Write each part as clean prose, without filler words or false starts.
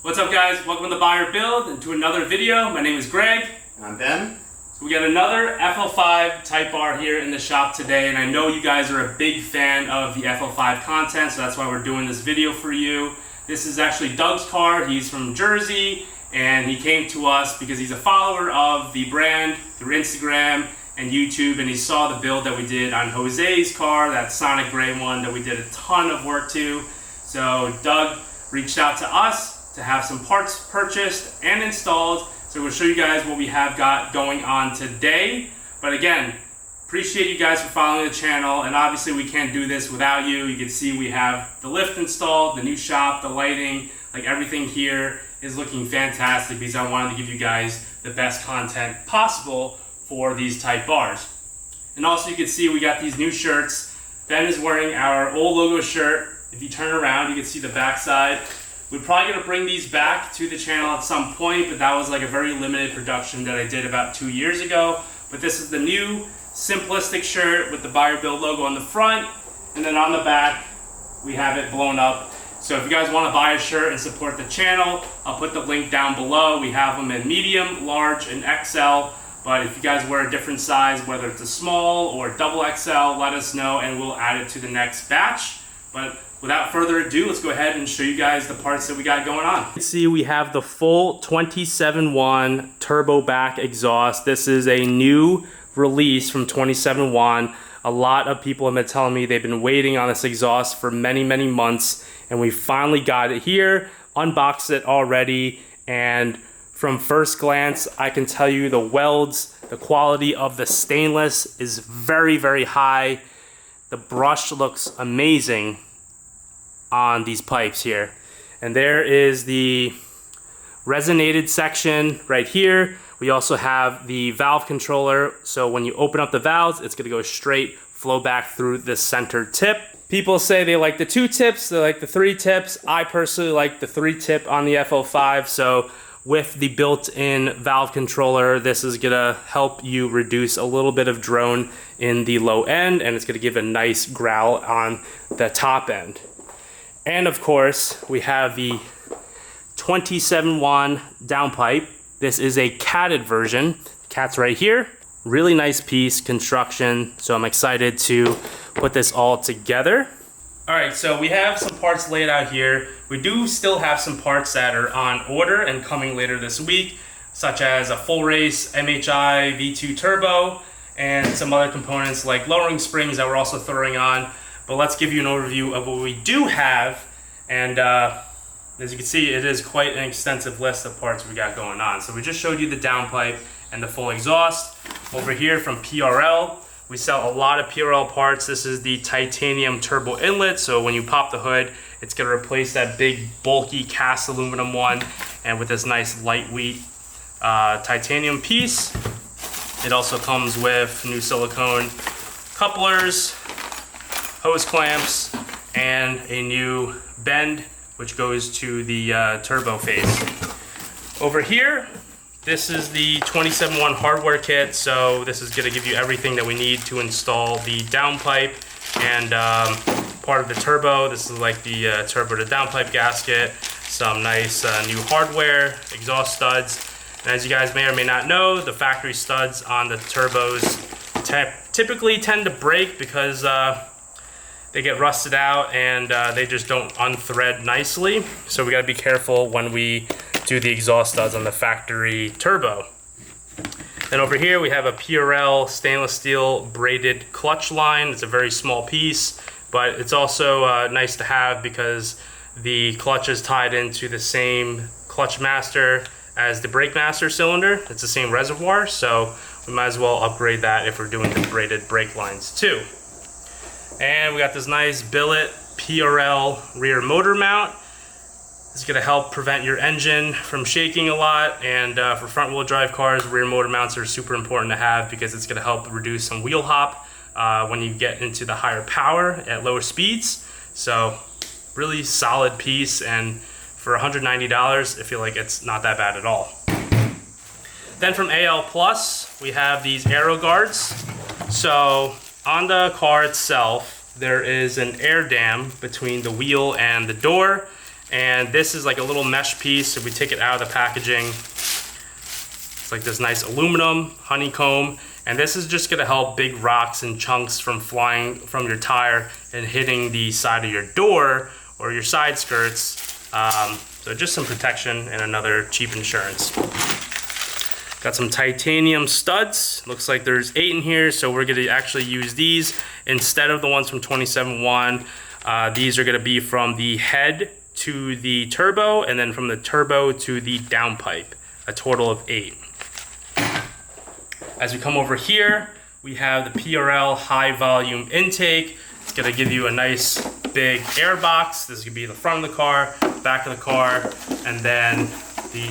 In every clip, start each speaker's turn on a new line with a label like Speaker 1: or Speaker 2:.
Speaker 1: What's up guys, welcome to the Buyer Build and to another video. My name is Greg.
Speaker 2: And I'm Ben.
Speaker 1: So we got another FL5 Type R here in the shop today, and I know you guys are a big fan of the FL5 content, so that's why we're doing this video for you. This is actually Doug's car. He's from Jersey and he came to us because he's a follower of the brand through Instagram and YouTube, and he saw the build that we did on Jose's car, that Sonic Gray one that we did a ton of work to. So Doug reached out to us to have some parts purchased and installed. So we'll show you guys what we have got going on today. But again, appreciate you guys for following the channel, and obviously we can't do this without you. You can see we have the lift installed, the new shop, the lighting, like everything here is looking fantastic because I wanted to give you guys the best content possible for these Type Rs. And also you can see we got these new shirts. Ben is wearing our old logo shirt. If you turn around, you can see the back side. We're probably going to bring these back to the channel at some point, but that was like a very limited production that I did about 2 years ago. But this is the new simplistic shirt with the Buyer Build logo on the front, and then on the back we have it blown up. So if you guys want to buy a shirt and support the channel, I'll put the link down below. We have them in medium, large, and XL. But if you guys wear a different size, whether it's a small or double XL, let us know and we'll add it to the next batch. But without further ado, let's go ahead and show you guys the parts that we got going on. You can see we have the full 27.1 turbo back exhaust. This is a new release from 27.1. A lot of people have been telling me they've been waiting on this exhaust for many months, and we finally got it here, unboxed it already, and from first glance, I can tell you the welds, the quality of the stainless is very high. The brush looks amazing on these pipes here. And there is the resonated section right here. We also have the valve controller, so when you open up the valves, it's gonna go straight, flow back through the center tip. People say they like the 2 tips, they like the 3 tips. I personally like the 3 tip on the FL5, so with the built-in valve controller, this is gonna help you reduce a little bit of drone in the low end, and it's gonna give a nice growl on the top end. And of course, we have the 27.1 downpipe. This is a catted version. The cat's right here. Really nice piece, construction. So I'm excited to put this all together. All right, so we have some parts laid out here. We do still have some parts that are on order and coming later this week, such as a full race MHI V2 turbo and some other components like lowering springs that we're also throwing on. But let's give you an overview of what we do have, and as you can see, it is quite an extensive list of parts we got going on. So we just showed you the downpipe and the full exhaust. Over here from PRL, we sell a lot of PRL parts. This is the titanium turbo inlet, so when you pop the hood, it's going to replace that big bulky cast aluminum one, and with this nice lightweight titanium piece. It also comes with new silicone couplers, hose clamps, and a new bend which goes to the turbo face. Over here, this is the 27.1 hardware kit, so this is going to give you everything that we need to install the downpipe and part of the turbo. This is like the turbo to downpipe gasket, some nice new hardware, exhaust studs, and as you guys may or may not know, the factory studs on the turbos typically tend to break because they get rusted out and they just don't unthread nicely. So we gotta be careful when we do the exhaust studs on the factory turbo. Then over here we have a PRL stainless steel braided clutch line. It's a very small piece, but it's also nice to have because the clutch is tied into the same clutch master as the brake master cylinder. It's the same reservoir, so we might as well upgrade that if we're doing the braided brake lines too. And we got this nice billet PRL rear motor mount. It's going to help prevent your engine from shaking a lot, and for front wheel drive cars, rear motor mounts are super important to have because it's going to help reduce some wheel hop when you get into the higher power at lower speeds. So really solid piece, and for $190 I feel like it's not that bad at all. Then from AL Plus we have these aero guards. So on the car itself there is an air dam between the wheel and the door, And this is like a little mesh piece. If we take it out of the packaging, it's like this nice aluminum honeycomb. And this is just gonna help big rocks and chunks from flying from your tire and hitting the side of your door or your side skirts. So just some protection and another cheap insurance. Got some titanium studs. Looks like there's 8 in here, so we're gonna actually use these instead of the ones from 27.1. These are gonna be from the head to the turbo, and then from the turbo to the downpipe, a total of 8. As we come over here, we have the PRL high volume intake. It's gonna give you a nice big air box. This is gonna be the front of the car, back of the car, and then the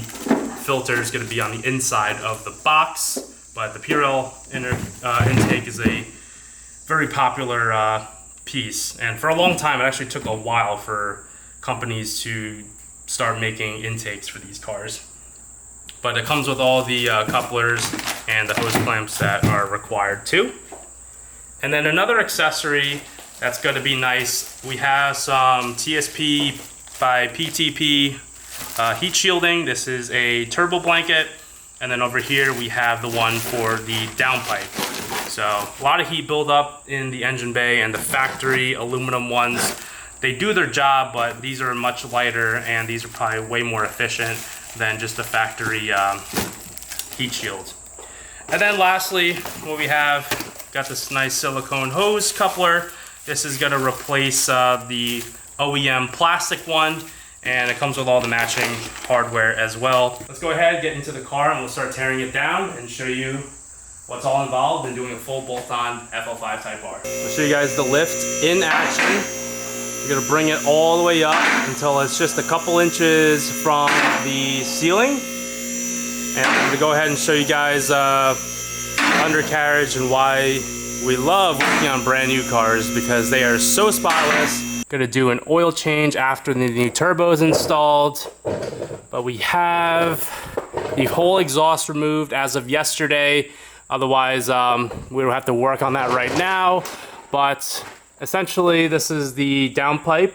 Speaker 1: filter is going to be on the inside of the box. But the PRL intake is a very popular piece, and for a long time it actually took a while for companies to start making intakes for these cars. But it comes with all the couplers and the hose clamps that are required too. And then another accessory that's going to be nice, we have some TSP by PTP heat shielding. This is a turbo blanket, and then over here we have the one for the downpipe. So a lot of heat buildup in the engine bay, and the factory aluminum ones, they do their job, but these are much lighter and these are probably way more efficient than just the factory heat shield. And then lastly, what we have, got this nice silicone hose coupler. This is going to replace the OEM plastic one, and it comes with all the matching hardware as well. Let's go ahead, get into the car, and we'll start tearing it down and show you what's all involved in doing a full bolt-on FL5 Type R. I'll show you guys the lift in action. You're gonna bring it all the way up until it's just a couple inches from the ceiling. And I'm gonna go ahead and show you guys undercarriage and why we love working on brand new cars, because they are so spotless. Gonna do an oil change after the new turbo is installed, but we have the whole exhaust removed as of yesterday. Otherwise, we don't have to work on that right now. But essentially, this is the downpipe.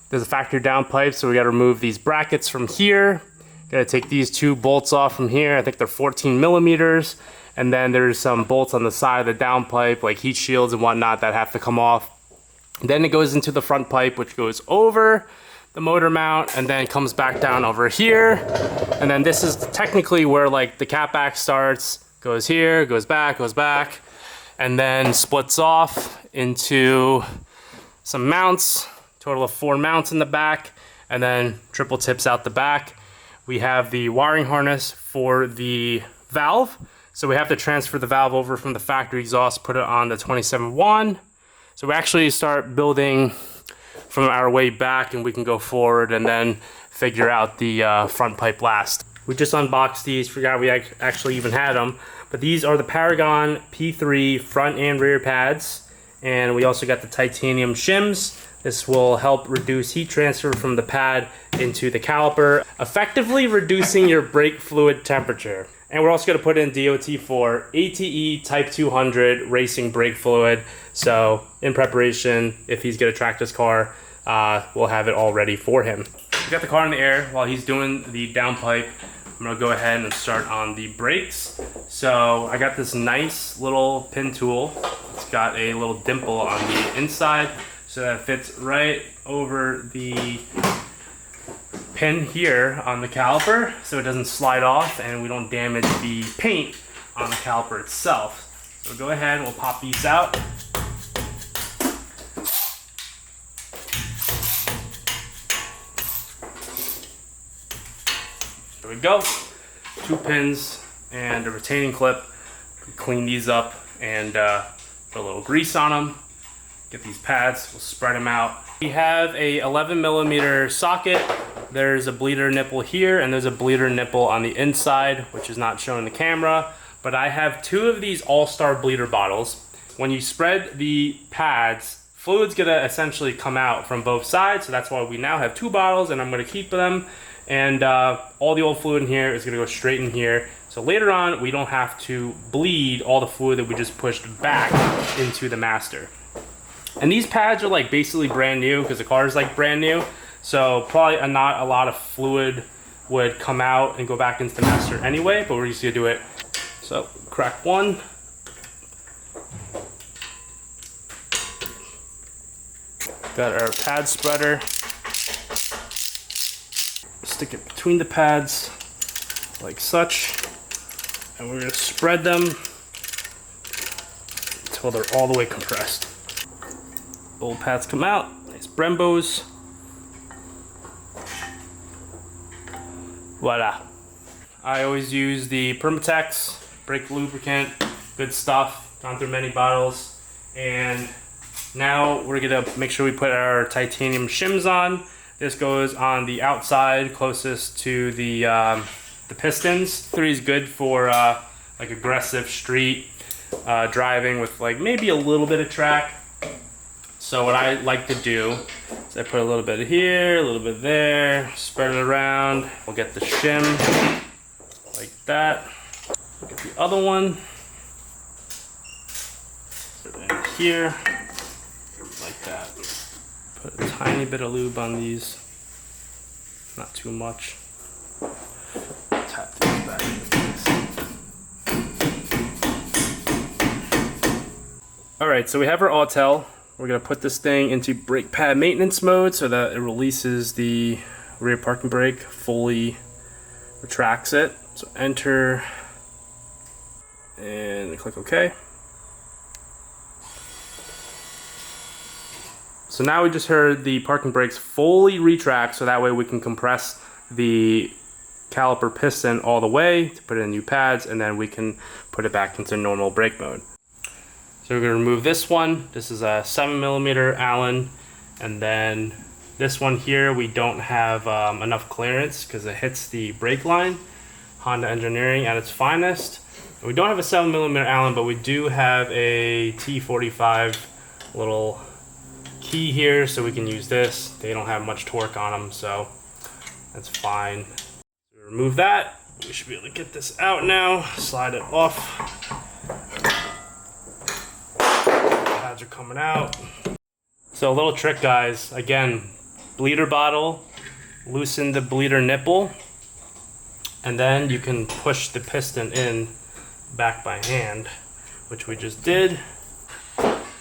Speaker 1: There's a factory downpipe, so we gotta remove these brackets from here. Gotta take these 2 bolts off from here. I think they're 14 millimeters. And then there's some bolts on the side of the downpipe, like heat shields and whatnot, that have to come off. Then it goes into the front pipe, which goes over the motor mount and then comes back down over here. And then this is technically where like the catback starts, goes here, goes back, and then splits off into some mounts, total of 4 mounts in the back, and then triple tips out the back. We have the wiring harness for the valve. So we have to transfer the valve over from the factory exhaust, put it on the 27.1. So we actually start building from our way back, and we can go forward and then figure out the front pipe last. We just unboxed these, forgot we actually even had them. But these are the Paragon P3 front and rear pads. And we also got the titanium shims. This will help reduce heat transfer from the pad into the caliper, effectively reducing your brake fluid temperature. And we're also going to put in DOT4 ATE Type 200 racing brake fluid. So in preparation, if he's going to track this car, we'll have it all ready for him. We got the car in the air while he's doing the downpipe. I'm going to go ahead and start on the brakes. So I got this nice little pin tool. It's got a little dimple on the inside, so that fits right over the pin here on the caliper, so it doesn't slide off and we don't damage the paint on the caliper itself. So go ahead and we'll pop these out. There we go. 2 pins and a retaining clip. Clean these up and put a little grease on them. Get these pads, we'll spread them out. We have a 11 millimeter socket. There's a bleeder nipple here, and there's a bleeder nipple on the inside, which is not shown in the camera. But I have 2 of these All-Star bleeder bottles. When you spread the pads, fluid's gonna essentially come out from both sides, so that's why we now have 2 bottles, and I'm gonna keep them. And all the old fluid in here is gonna go straight in here. So later on, we don't have to bleed all the fluid that we just pushed back into the master. And these pads are like basically brand new, because the car is like brand new. So probably not a lot of fluid would come out and go back into the master anyway, but we're just gonna do it. So crack one. Got our pad spreader. Stick it between the pads like such, and we're gonna spread them until they're all the way compressed. Old pads come out, nice Brembos. Voila. I always use the Permatex brake lubricant, good stuff, gone through many bottles. And now we're gonna make sure we put our titanium shims on. This goes on the outside closest to the pistons. 3 is good for like aggressive street driving with like maybe a little bit of track. So what I like to do is I put a little bit here, a little bit there, spread it around. We'll get the shim like that. Get the other one. Put it in here, like that. Put a tiny bit of lube on these, not too much. Tap these back into place. Alright, so we have our Autel. We're going to put this thing into brake pad maintenance mode so that it releases the rear parking brake, fully retracts it. So enter and click OK. So now we just heard the parking brakes fully retract, so that way we can compress the caliper piston all the way to put in new pads, and then we can put it back into normal brake mode. So we're going to remove this one. This is a 7mm Allen, and then this one here we don't have enough clearance because it hits the brake line. Honda engineering at its finest. And we don't have a 7mm Allen, but we do have a T45 little key here, so we can use this. They don't have much torque on them, so that's fine. So remove that. We should be able to get this out now. Slide it off. Pads are coming out. So a little trick, guys. Again, bleeder bottle, loosen the bleeder nipple, and then you can push the piston in back by hand, which we just did.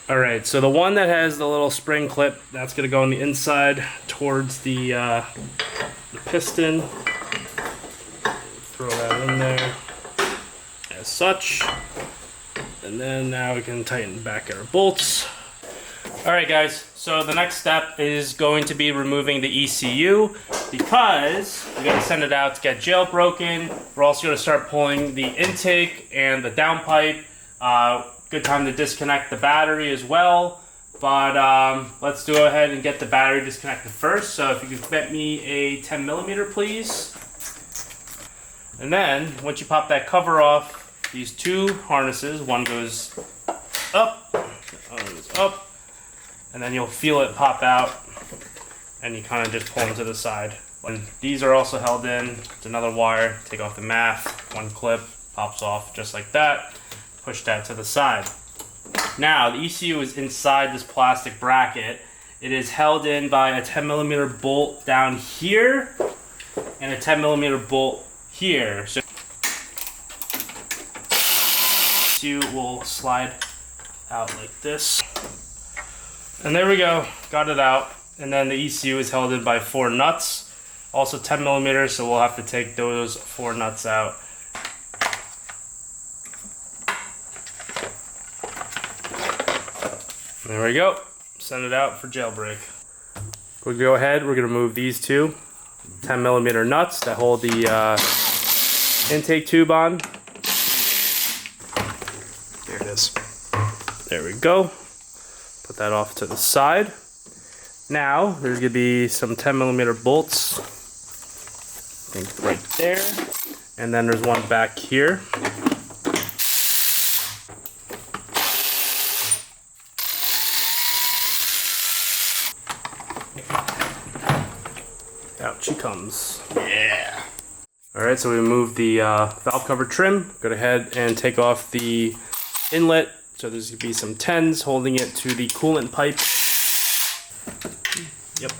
Speaker 1: Alright, so the one that has the little spring clip, that's going to go on the inside towards the piston. Throw that in there as such. And then now we can tighten back our bolts. Alright guys, so the next step is going to be removing the ECU because we're going to send it out to get jailbroken. We're also going to start pulling the intake and the downpipe. Good time to disconnect the battery as well, but let's go ahead and get the battery disconnected first. So if you could get me a 10mm please. And then once you pop that cover off, these 2 harnesses, one goes up, one goes up, and then you'll feel it pop out and you kind of just pull them to the side. And these are also held in. It's another wire. Take off the math, 1 clip pops off just like that. Push that to the side. Now the ECU is inside this plastic bracket. It is held in by a 10mm bolt down here and a 10mm bolt here. So ECU will slide out like this. And there we go, got it out. And then the ECU is held in by 4 nuts, also 10mm, so we'll have to take those 4 nuts out. There we go. Send it out for jailbreak. We'll go ahead, we're going to remove these 2 10mm nuts that hold the intake tube on.
Speaker 2: There it is.
Speaker 1: There we go. Put that off to the side. Now, there's going to be some 10mm bolts. I think right there. And then there's one back here. Out she comes.
Speaker 2: Yeah.
Speaker 1: Alright, so we removed the valve cover trim. Go ahead and take off the inlet. So there's going to be some 10s holding it to the coolant pipe. Yep.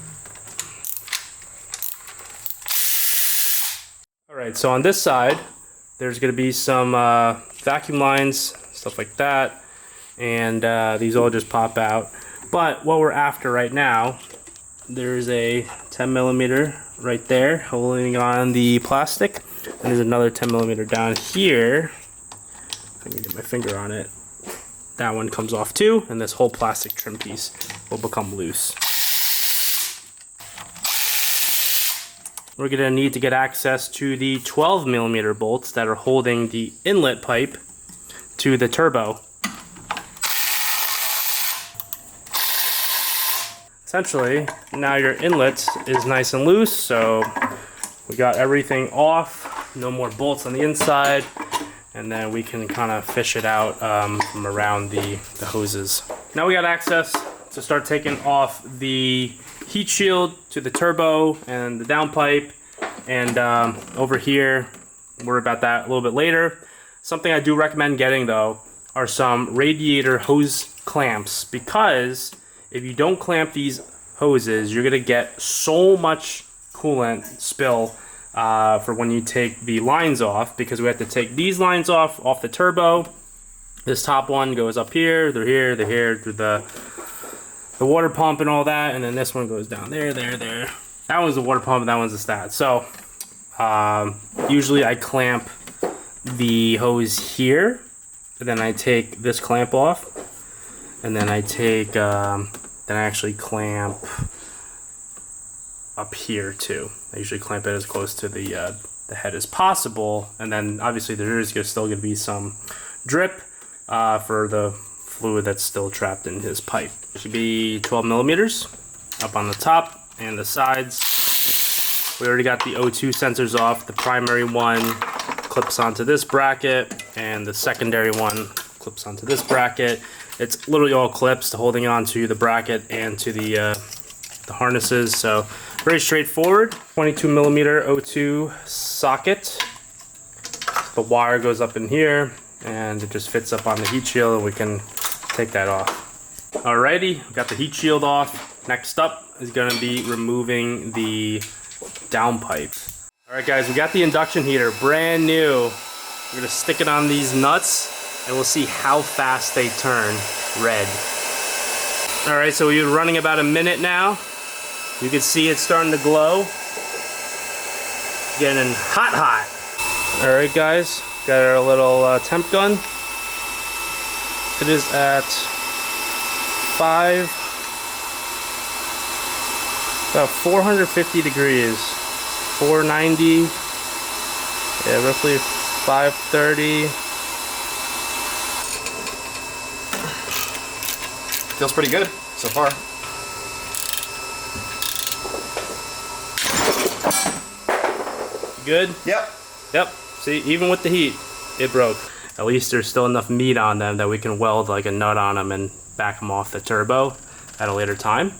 Speaker 1: Alright, so on this side, there's going to be some vacuum lines, stuff like that, and these all just pop out. But what we're after right now, there's a 10mm right there holding on the plastic, and there's another 10mm down here. If I can get my finger on it, that one comes off too, and this whole plastic trim piece will become loose. We're going to need to get access to the 12mm bolts that are holding the inlet pipe to the turbo. Essentially, now your inlet is nice and loose, so we got everything off, no more bolts on the inside, and then we can kind of fish it out from around the hoses. Now we got access to start taking off the heat shield to the turbo and the downpipe, and over here, we're about that a little bit later. Something I do recommend getting though are some radiator hose clamps, because if you don't clamp these hoses, you're gonna get so much coolant spill for when you take the lines off, because we have to take these lines off the turbo. This top one goes up here, they're here, through the water pump and all that, and then this one goes down there. That one's the water pump, and that one's the stat. So usually I clamp the hose here, and then I take this clamp off, and then I take then I actually clamp up here too. I usually clamp it as close to the head as possible, and then obviously there is still going to be some drip for the fluid that's still trapped in his pipe. It should be 12mm up on the top and the sides. We already got the O2 sensors off. The primary one clips onto this bracket, and the secondary one clips onto this bracket. It's literally all clips holding onto the bracket and to the harnesses. So very straightforward. 22mm O2 socket. The wire goes up in here, and it just fits up on the heat shield, and we can take that off. Alrighty, got the heat shield off. Next up is going to be removing the downpipe. Alright guys, we got the induction heater, brand new. We're going to stick it on these nuts, and we'll see how fast they turn red. Alright, so we're running about a minute now. You can see it's starting to glow. Getting hot. Alright guys, got our little temp gun. It is at about 450 degrees, 490, yeah, roughly 530.
Speaker 2: Feels pretty good so far.
Speaker 1: Good?
Speaker 2: Yep.
Speaker 1: See, even with the heat, it broke. At least there's still enough meat on them that we can weld like a nut on them and back them off the turbo at a later time.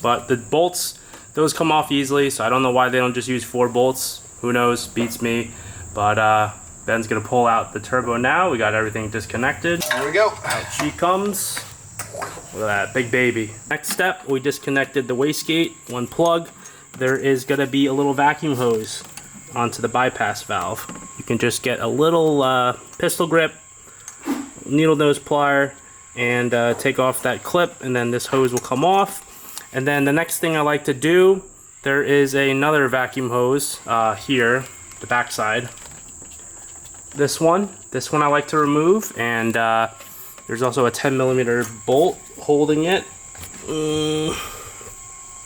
Speaker 1: But the bolts, those come off easily, so I don't know why they don't just use 4 bolts. Who knows? Beats me. But Ben's gonna pull out the turbo now. We got everything disconnected.
Speaker 2: There we go.
Speaker 1: Out she comes. Look at that, big baby. Next step, we disconnected the wastegate, one plug. There is gonna be a little vacuum hose onto the bypass valve. You can just get a little pistol grip, needle nose plier, and take off that clip, and then this hose will come off. And then the next thing I like to do, there is another vacuum hose here, the back side. This one I like to remove, and there's also a 10mm bolt holding it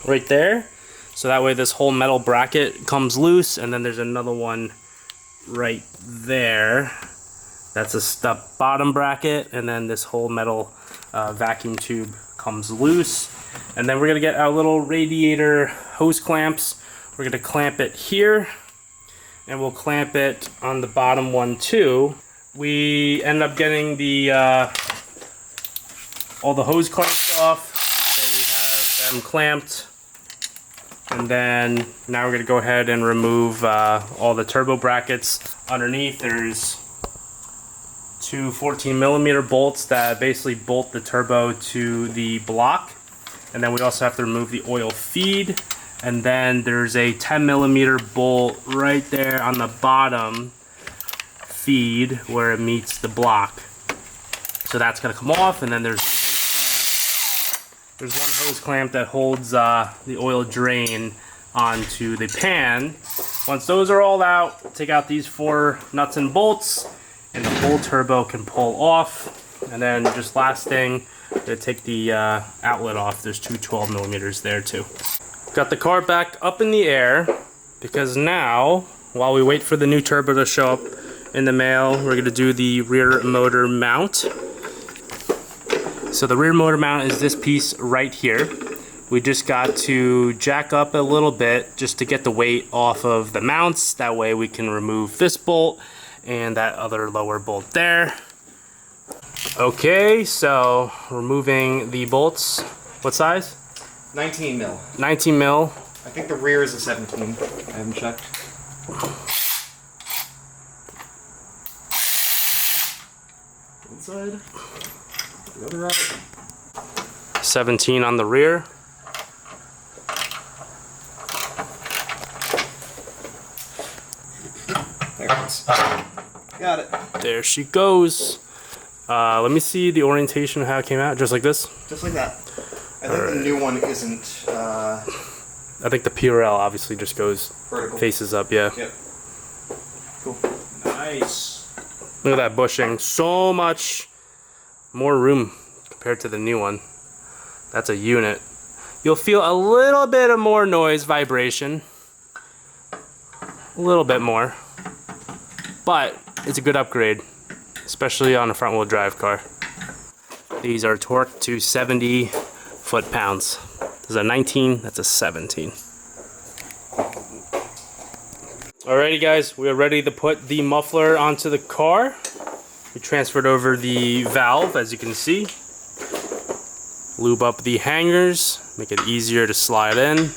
Speaker 1: right there. So that way this whole metal bracket comes loose, and then there's another one right there. That's the bottom bracket, and then this whole metal vacuum tube comes loose. And then we're gonna get our little radiator hose clamps. We're gonna clamp it here, and we'll clamp it on the bottom one too. We end up getting the all the hose clamps off, so we have them clamped. And then now we're gonna go ahead and remove all the turbo brackets. Underneath there's 2 14mm bolts that basically bolt the turbo to the block. And then we also have to remove the oil feed And then there's a 10mm bolt right there on the bottom feed where it meets the block. So that's gonna come off, and then there's one hose clamp that holds the oil drain onto the pan. Once those are all out, take out these 4 nuts and bolts, and the whole turbo can pull off. And then just last thing, to take the outlet off. There's two 12mm there too. Got the car back up in the air because now, while we wait for the new turbo to show up in the mail, we're gonna do the rear motor mount. So the rear motor mount is this piece right here. We just got to jack up a little bit just to get the weight off of the mounts. That way we can remove this bolt and that other lower bolt there. Okay, so removing the bolts. What size?
Speaker 2: 19 mil.
Speaker 1: 19 mil.
Speaker 2: I think the rear is a 17. I haven't checked. One side. The other out.
Speaker 1: 17 on the rear.
Speaker 2: There it is. Got it.
Speaker 1: There she goes. Let me see the orientation of how it came out. Just like this?
Speaker 2: Just like that. I think the new one isn't...
Speaker 1: I think the PRL obviously just goes
Speaker 2: vertical.
Speaker 1: Faces up, yeah.
Speaker 2: Yep. Cool.
Speaker 1: Nice. Look at that bushing. So much more room compared to the new one. That's a unit. You'll feel a little bit of more noise vibration. A little bit more. But it's a good upgrade, especially on a front wheel drive car. These are torqued to 70 foot-pounds. This is a 19, that's a 17. Alrighty guys, we are ready to put the muffler onto the car. We transferred over the valve, as you can see. Lube up the hangers, make it easier to slide in.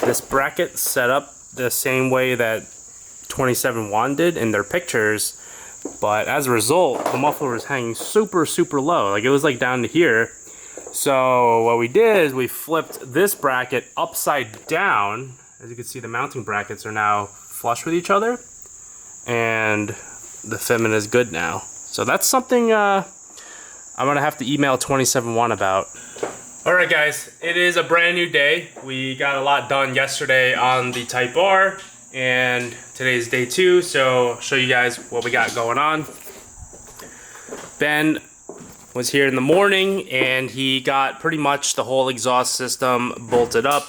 Speaker 1: This bracket set up the same way that 27.1 did in their pictures, but as a result, the muffler was hanging super low. Like it was like down to here. So what we did is we flipped this bracket upside down. As you can see, the mounting brackets are now flush with each other, and the fitment is good now. So that's something I'm gonna have to email 27.1 about. Alright guys, it is a brand new day. We got a lot done yesterday on the Type R, and today's day 2, so I'll show you guys what we got going on. Ben was here in the morning and he got pretty much the whole exhaust system bolted up.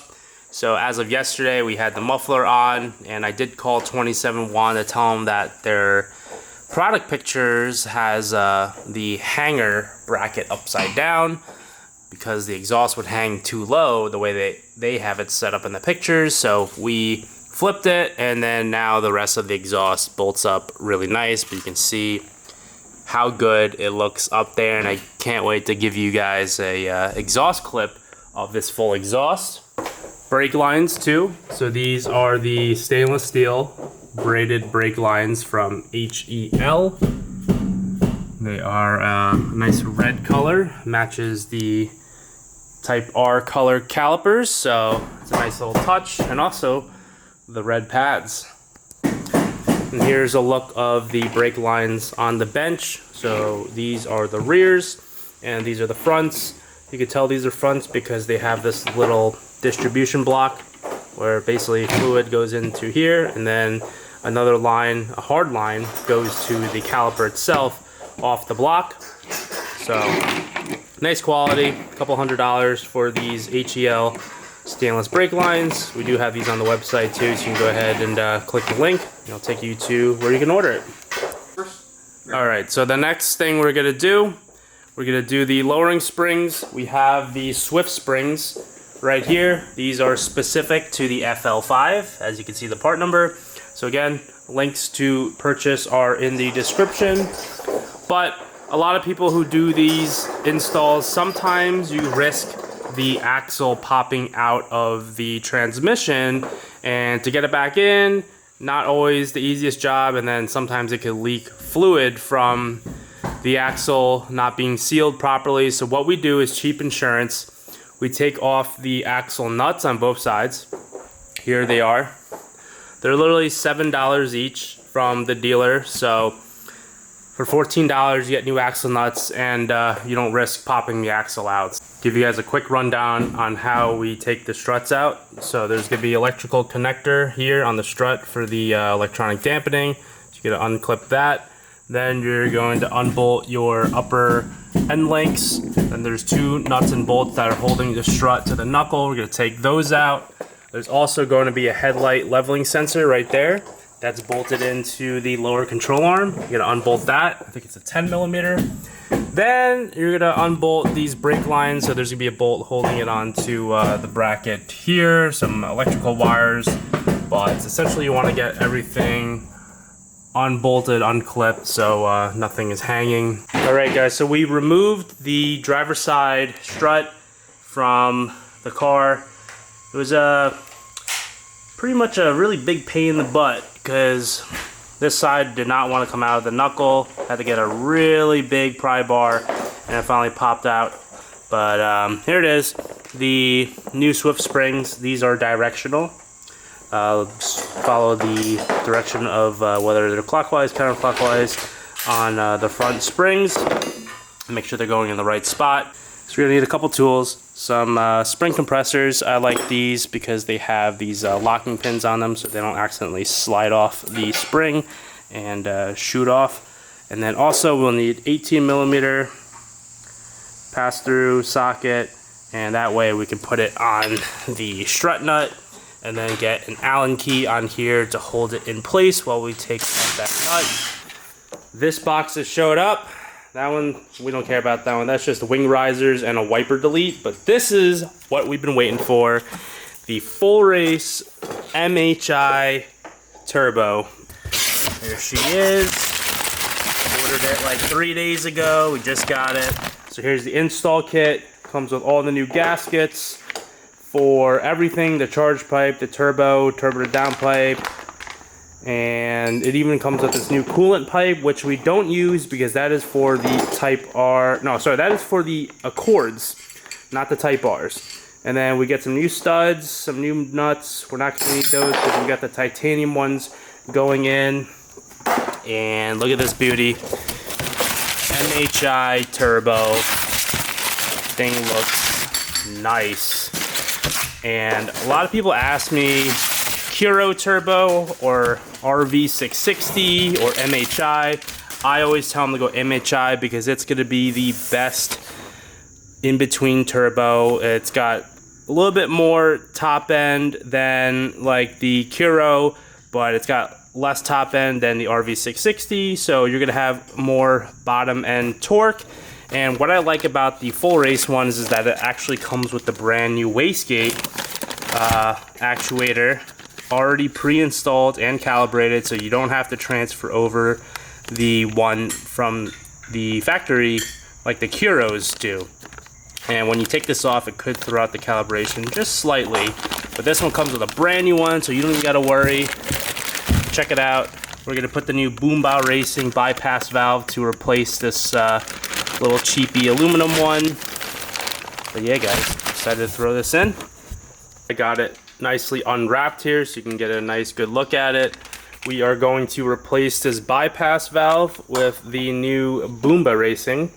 Speaker 1: So as of yesterday, we had the muffler on, and I did call 27.1 to tell them that their product pictures has the hanger bracket upside down because the exhaust would hang too low the way they have it set up in the pictures. So we flipped it, and then now the rest of the exhaust bolts up really nice, but you can see how good it looks up there, and I can't wait to give you guys a exhaust clip of this full exhaust. Brake lines too. So these are the stainless steel braided brake lines from HEL. They are a nice red color, matches the Type R color calipers, so it's a nice little touch, and also the red pads. And here's a look of the brake lines on the bench. So these are the rears and these are the fronts. You can tell these are fronts because they have this little distribution block where basically fluid goes into here, and then another line, a hard line, goes to the caliper itself off the block. So nice quality, a couple $100 for these HEL stainless brake lines. We do have these on the website too, so you can go ahead and click the link and it'll take you to where you can order it. Alright, so the next thing we're going to do the lowering springs. We have the Swift springs right here. These are specific to the FL5, as you can see the part number. So again, links to purchase are in the description. But a lot of people who do these installs, sometimes you risk the axle popping out of the transmission, and to get it back in, not always the easiest job, and then sometimes it could leak fluid from the axle not being sealed properly. So what we do is cheap insurance. We take off the axle nuts on both sides, here they are. They're literally $7 each from the dealer, so for $14 you get new axle nuts, and you don't risk popping the axle out. Give you guys a quick rundown on how we take the struts out. So there's going to be electrical connector here on the strut for the electronic dampening. So you're going to unclip that. Then you're going to unbolt your upper end links. And there's 2 nuts and bolts that are holding the strut to the knuckle. We're going to take those out. There's also going to be a headlight leveling sensor right there. That's bolted into the lower control arm. You're going to unbolt that. I think it's a 10mm. Then you're going to unbolt these brake lines. So there's going to be a bolt holding it onto the bracket here. Some electrical wires. But essentially you want to get everything unbolted, unclipped, so nothing is hanging. Alright guys, so we removed the driver's side strut from the car. It was pretty much a really big pain in the butt because this side did not want to come out of the knuckle. Had to get a really big pry bar, and it finally popped out. But here it is, the new Swift springs. These are directional. Follow the direction of whether they're clockwise, counterclockwise on the front springs. Make sure they're going in the right spot. So we're gonna need a couple tools, some spring compressors. I like these because they have these locking pins on them so they don't accidentally slide off the spring and shoot off. And then also we'll need 18mm pass-through socket, and that way we can put it on the strut nut and then get an Allen key on here to hold it in place while we take off that nut. This box has showed up. That one, we don't care about that one. That's just wing risers and a wiper delete. But this is what we've been waiting for. The full race MHI Turbo. There she is. Ordered it like 3 days ago. We just got it. So here's the install kit. Comes with all the new gaskets for everything. The charge pipe, the turbo to down pipe. And it even comes with this new coolant pipe, which we don't use because that is for the Type R. No, sorry, that is for the Accords, not the Type Rs. And then we get some new studs, some new nuts. We're not going to need those because we got the titanium ones going in. And look at this beauty. MHI Turbo. Thing looks nice. And a lot of people ask me, Hero Turbo or RV660 or MHI. I always tell them to go MHI because it's going to be the best in-between turbo. It's got a little bit more top end than like the Hero, but it's got less top end than the RV660, so you're going to have more bottom end torque. And what I like about the full race ones is that it actually comes with the brand new wastegate actuator, already pre-installed and calibrated, so you don't have to transfer over the one from the factory like the Curos do. And when you take this off, it could throw out the calibration just slightly, but this one comes with a brand new one, so you don't even got to worry. Check it out. We're going to put the new Boomba Racing bypass valve to replace this little cheapy aluminum one. But yeah guys, decided to throw this in. I got it nicely unwrapped here so you can get a nice good look at it. We are going to replace this bypass valve with the new Boomba Racing.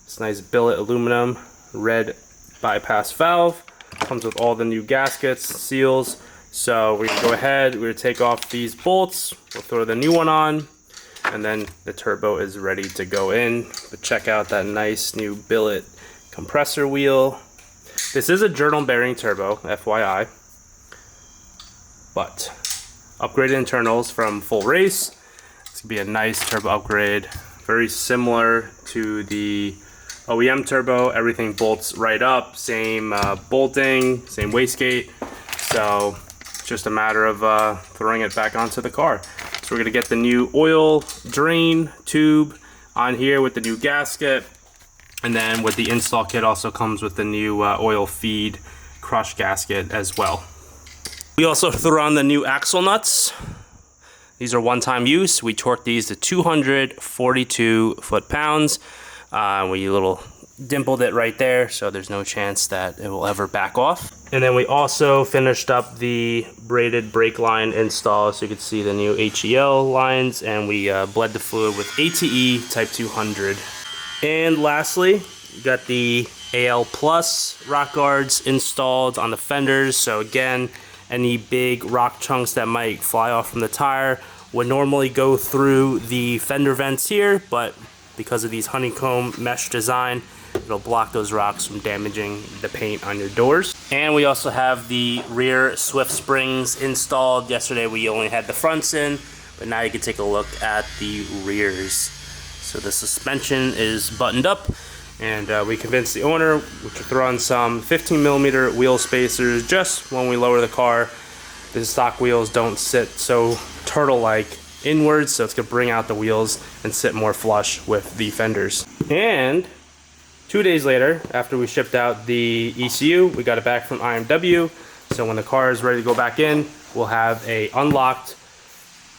Speaker 1: It's nice billet aluminum red bypass valve. Comes with all the new gaskets, seals. So we're gonna go ahead, we're gonna take off these bolts, we'll throw the new one on, and then the turbo is ready to go in. But check out that nice new billet compressor wheel. This is a journal bearing turbo, FYI. But upgraded internals from full race. It's gonna be a nice turbo upgrade, very similar to the OEM turbo. Everything bolts right up, same bolting, same wastegate. So it's just a matter of throwing it back onto the car. So we're gonna get the new oil drain tube on here with the new gasket, and then with the install kit also comes with the new oil feed crush gasket as well. We also threw on the new axle nuts. These are one-time use. We torqued these to 242 foot-pounds. We little dimpled it right there, so there's no chance that it will ever back off. And then we also finished up the braided brake line install, so you can see the new HEL lines, and we bled the fluid with ATE Type 200. And lastly, we got the AL Plus rock guards installed on the fenders. So again, any big rock chunks that might fly off from the tire would normally go through the fender vents here, but because of these honeycomb mesh design, it'll block those rocks from damaging the paint on your doors. And we also have the rear Swift springs installed. Yesterday we only had the fronts in, but now you can take a look at the rears. So the suspension is buttoned up, and we convinced the owner to throw on some 15mm wheel spacers just when we lower the car. The stock wheels don't sit so turtle-like inwards, so it's gonna bring out the wheels and sit more flush with the fenders. And 2 days later, after we shipped out the ECU, we got it back from IMW. So when the car is ready to go back in, we'll have a unlocked,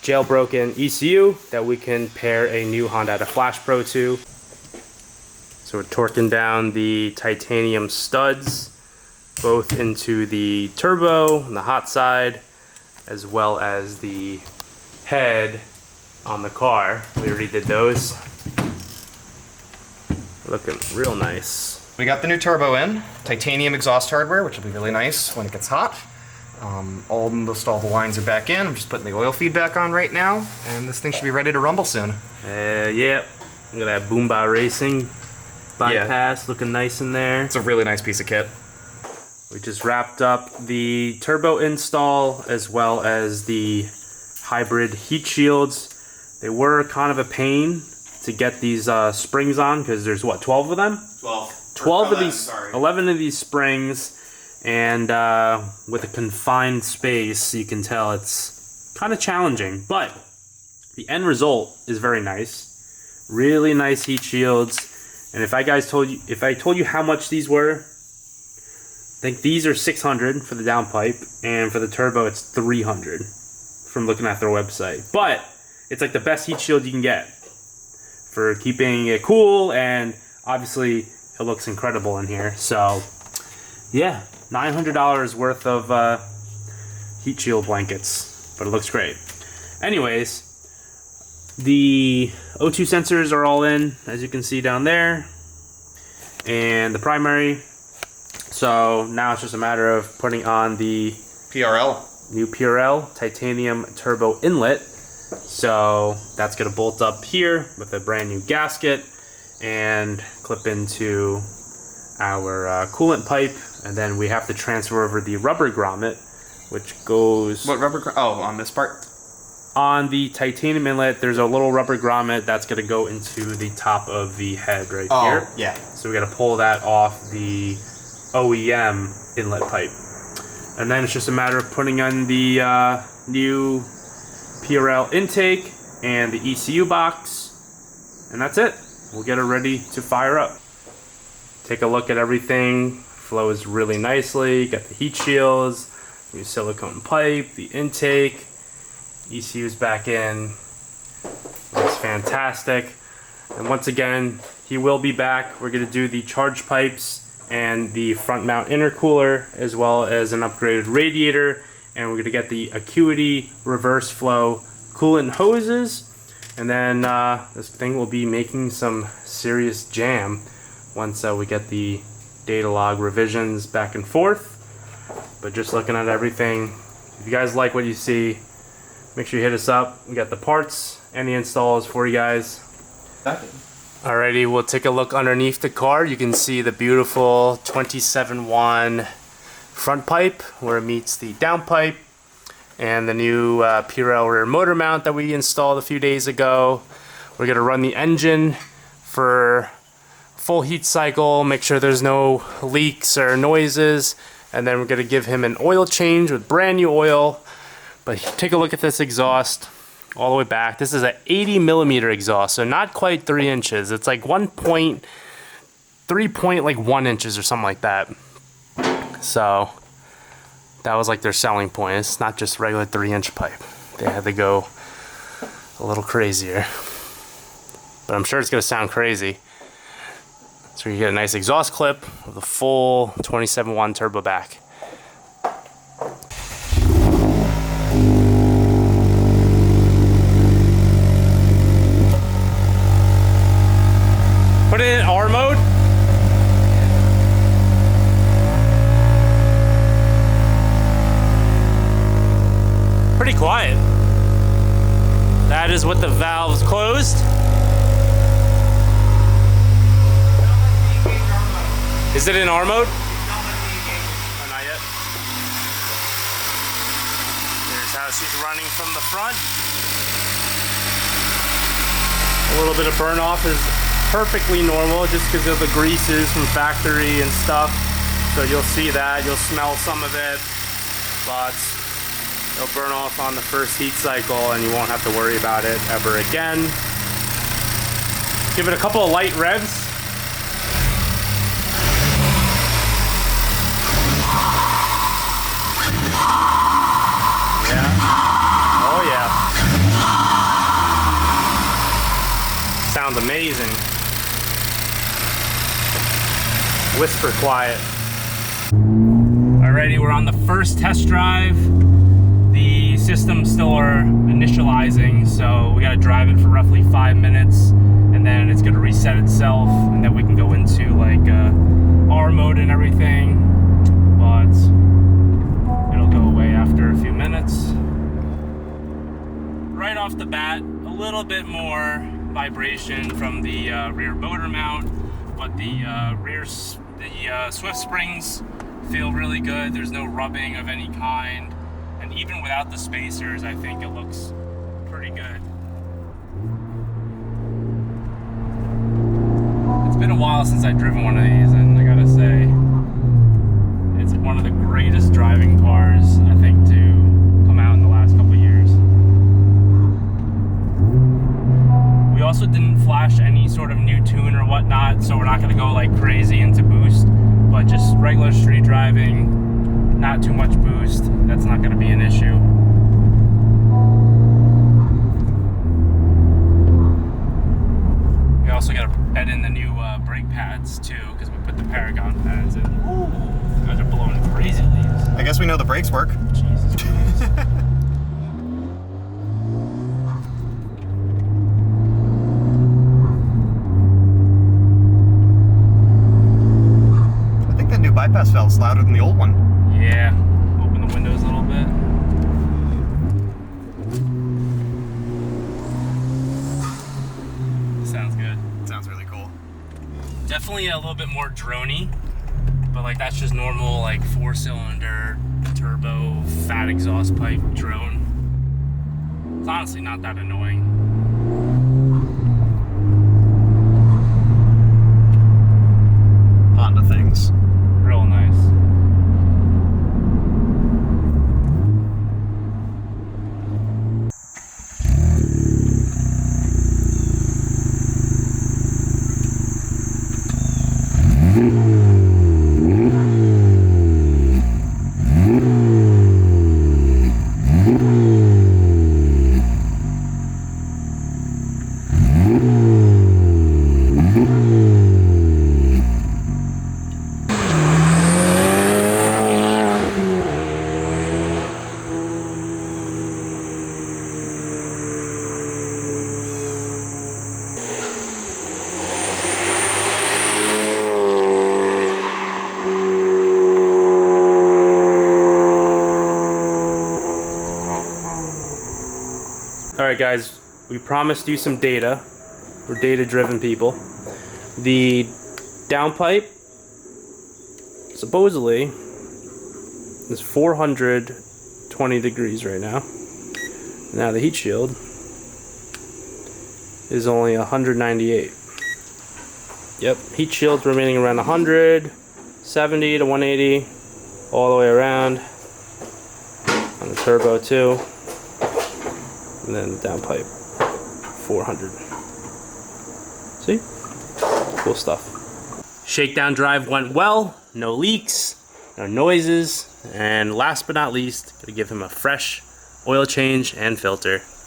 Speaker 1: jailbroken ECU that we can pair a new Honda Flash Pro to. So we're torquing down the titanium studs, both into the turbo on the hot side, as well as the head on the car. We already did those. Looking real nice.
Speaker 2: We got the new turbo in, titanium exhaust hardware, which will be really nice when it gets hot. Almost all the lines are back in. I'm just putting the oil feed back on right now, and this thing should be ready to rumble soon.
Speaker 1: Yeah. Look at that Boomba Racing bypass, looking nice in there.
Speaker 2: It's a really nice piece of kit.
Speaker 1: We just wrapped up the turbo install as well as the hybrid heat shields. They were kind of a pain to get these springs on, because there's what, 12 of them? 12 of these, 11 of these springs, and with a confined space, you can tell it's kind of challenging, but the end result is very nice. Really nice heat shields. And if I told you how much these were, I think these are $600 for the downpipe, and for the turbo it's $300 from looking at their website. But it's like the best heat shield you can get for keeping it cool, and obviously it looks incredible in here. So yeah, $900 worth of heat shield blankets, but it looks great. Anyways, the O2 sensors are all in, as you can see down there, and the primary. So now it's just a matter of putting on the new PRL titanium turbo inlet. So that's going to bolt up here with a brand new gasket and clip into our coolant pipe, and then we have to transfer over the rubber grommet, which goes...
Speaker 2: What rubber? Oh, on this part?
Speaker 1: On the titanium inlet, there's a little rubber grommet that's going to go into the top of the head right here.
Speaker 2: Oh, yeah.
Speaker 1: So we got to pull that off the OEM inlet pipe. And then it's just a matter of putting on the new PRL intake and the ECU box, and that's it. We'll get it ready to fire up. Take a look at everything. Flows really nicely. Got the heat shields, new silicone pipe, the intake, ECU's back in. Looks fantastic. And once again, he will be back. We're going to do the charge pipes and the front mount intercooler, as well as an upgraded radiator, and we're going to get the Acuity reverse flow coolant hoses, and then this thing will be making some serious jam once we get the data log revisions back and forth. But just looking at everything, if you guys like what you see, make sure you hit us up. We got the parts and the installs for you guys. Alrighty, we'll take a look underneath the car. You can see the beautiful 27-1 front pipe where it meets the downpipe, and the new PRL rear motor mount that we installed a few days ago. We're going to run the engine for full heat cycle, make sure there's no leaks or noises, and then we're going to give him an oil change with brand new oil. But take a look at this exhaust all the way back. This is an 80mm exhaust, so not quite 3 inches. It's like 3.1 inches or something like that. So that was like their selling point. It's not just regular 3-inch pipe. They had to go a little crazier. But I'm sure it's going to sound crazy. So you get a nice exhaust clip with a full 27-1 turbo back. put it in R mode. Pretty quiet. That is with the valves closed. Is it in R mode? Oh, not yet. There's how she's running from the front. A little bit of burn off is perfectly normal just because of the greases from factory and stuff. So you'll see that, you'll smell some of it, but it'll burn off on the first heat cycle and you won't have to worry about it ever again. Give it a couple of light revs. Yeah. Oh yeah. Sounds amazing. Whisper quiet. Alrighty, we're on the first test drive. The system's still are initializing, so we gotta drive it for roughly 5 minutes, and then it's gonna reset itself, and then we can go into like R mode and everything, but it'll go away after a few minutes. Right off the bat, a little bit more vibration from the rear motor mount, but the Swift springs feel really good. There's no rubbing of any kind, and even without the spacers, I think it looks pretty good. It's been a while since I've driven one of these, and I gotta say, it's one of the greatest driving cars, I think, to come out in the last couple of years. We also didn't flash any sort of new tune or whatnot, so we're not gonna go like crazy into boost, but just regular street driving, not too much boost, that's not gonna be an issue. We also gotta bed in the new brake pads too, because we put the Paragon pads in. Ooh, you guys are blowing crazy leaves.
Speaker 2: I guess we know the brakes work.
Speaker 1: Jesus Christ.
Speaker 2: I think that new bypass valve's louder than the old one.
Speaker 1: Yeah, open the windows a little bit. Sounds good.
Speaker 2: Sounds really cool.
Speaker 1: Definitely a little bit more droney, but like that's just normal like 4-cylinder turbo fat exhaust pipe drone. It's honestly not that annoying.
Speaker 2: Honda things.
Speaker 1: Real nice. Alright guys, we promised you some data. We're data-driven people. The downpipe supposedly is 420 degrees right now. Now the heat shield is only 198. Yep, heat shield's remaining around 100, 70 to 180, all the way around on the turbo too. And then downpipe 400. See? Cool stuff. Shakedown drive went well, no leaks, no noises, and last but not least, gonna give him a fresh oil change and filter.